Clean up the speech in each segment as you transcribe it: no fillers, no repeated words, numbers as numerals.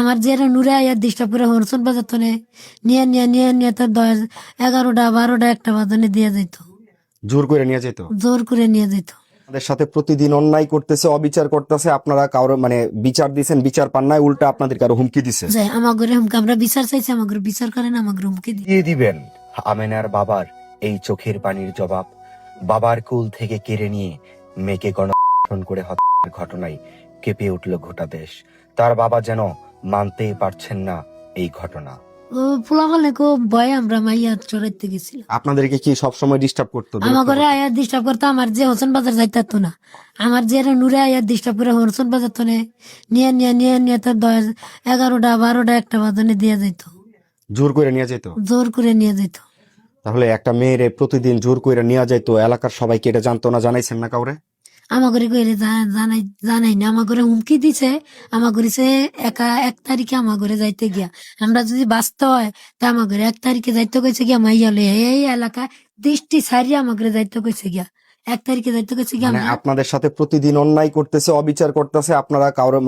আমার যে নুরে আয়া ডিস্টার্ব করে হরসন বাজার তো নিয়ে তো 11টা 12টা 1টা বাজনে দিয়ে যেত, জোর করে নিয়ে যেত। জোর করে নিয়ে যেত। আমাদের সাথে প্রতিদিন অন্যায় করতেছে, অবিচার করতেছে, আপনারা কারো বিচার দিচ্ছেন, বিচার পান নাই, উল্টা আপনাদের কারো হুমকি দিছে। যে আমার ঘরে হুমকি, আমরা বিচার চাইছি, আমার ঘরে বিচার করেন, আমার ঘরে হুমকি দিই। দিয়ে দিবেন আমেনার বাবার এই চোখের পানির জবাব? বাবার কুল থেকে কেড়ে নিয়ে মেয়েকে গণধর্ষণ করে হত্যার ঘটনায় কেঁপে উঠল গোটা দেশ। তার বাবা যেন মানতেই পারছেন না এই ঘটনা। ও পোলাপালে কো ভয়ে আমরা মাইয়া চড়াইতে গেছিলাম। আপনাদেরকে কি সবসময় ডিস্টার্ব করতো? আমার ঘরে আয়া ডিস্টার্ব করতো, আমার যে হোসেন বাজার যাইতে তো না, আমার যে নুরে আয়া ডিস্টার্ব করে হোসেন বাজার তো নিয়ে তো 11টা 12টা 1টা বাজনে দিয়ে যেত, জোর করে নিয়ে যেত। জোর করে নিয়ে যেত। তাহলে একটা মেয়েরে প্রতিদিন জোর করে নিয়ে যাইতো, এলাকার সবাইকে এটা জানতো না, জানাইছেন না কাউরে? আমার ঘরে কইলে জানাই না, আমার ঘরে হুমকি দিছে। আমার ঘরে সে 1 তারিখে আমার ঘরে যাইতে গিয়া, আমরা যদি বাঁচতে হয় তা আমার ঘরে 1 তারিখে যাইতে কইছে গিয়া, মাইয়া লইয়া এই এলাকায় দৃষ্টি সারিয়া আমার ঘরে যাইতে কইছে গিয়া, 1 তারিখে যাইতে কইছে গিয়া। মানে আপনাদের সাথে প্রতিদিন অন্যায় করতেছে, অবিচার করতেছে, আপনারা কারো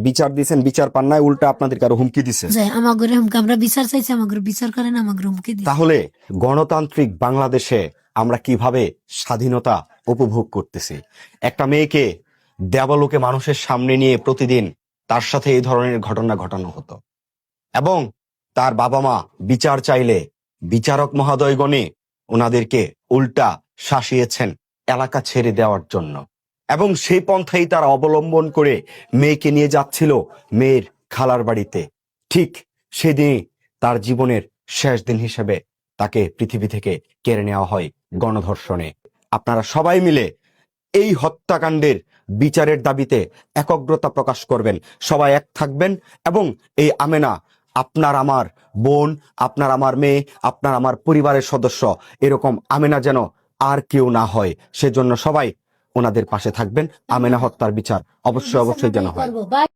বিচার দিচ্ছেন, বিচার পান নাই, উল্টা আপনাদের কারো হুমকি দিছে। যে আমার ঘরে হুমকি, আমরা বিচার চাইছি, আমার ঘরে বিচার করেন, আমার ঘরে হুমকি দিই। তাহলে গণতান্ত্রিক বাংলাদেশে আমরা কিভাবে স্বাধীনতা উপভোগ করতেছি? একটা মেয়েকে দেবালোকে মানুষের সামনে নিয়ে প্রতিদিন তার সাথে এই ধরনের ঘটনা ঘটানো হতো, এবং তার বাবা মা বিচার চাইলে বিচারক মহোদয়গণে ওনাদেরকে উল্টা শাসিয়েছেন এলাকা ছেড়ে দেওয়ার জন্য, এবং সেই পন্থাই তারা অবলম্বন করে মেয়েকে নিয়ে যাচ্ছিল মেয়ের খালার বাড়িতে। ঠিক সেদিনই তার জীবনের শেষ দিন হিসেবে তাকে পৃথিবী থেকে কেড়ে নেওয়া হয় গণধর্ষণে। আপনারা সবাই মিলে এই হত্যাকাণ্ডের বিচারের দাবিতে একগ্রতা প্রকাশ করবেন, সবাই এক থাকবেন, এবং এই আমেনা আপনার আমার বোন, আপনার আমার মেয়ে, আপনার আমার পরিবারের সদস্য, এরকম আমেনা যেন আর কেউ না হয়, সেজন্য সবাই ওনাদের পাশে থাকবেন। আমেনা হত্যার বিচার অবশ্যই যেন হয়।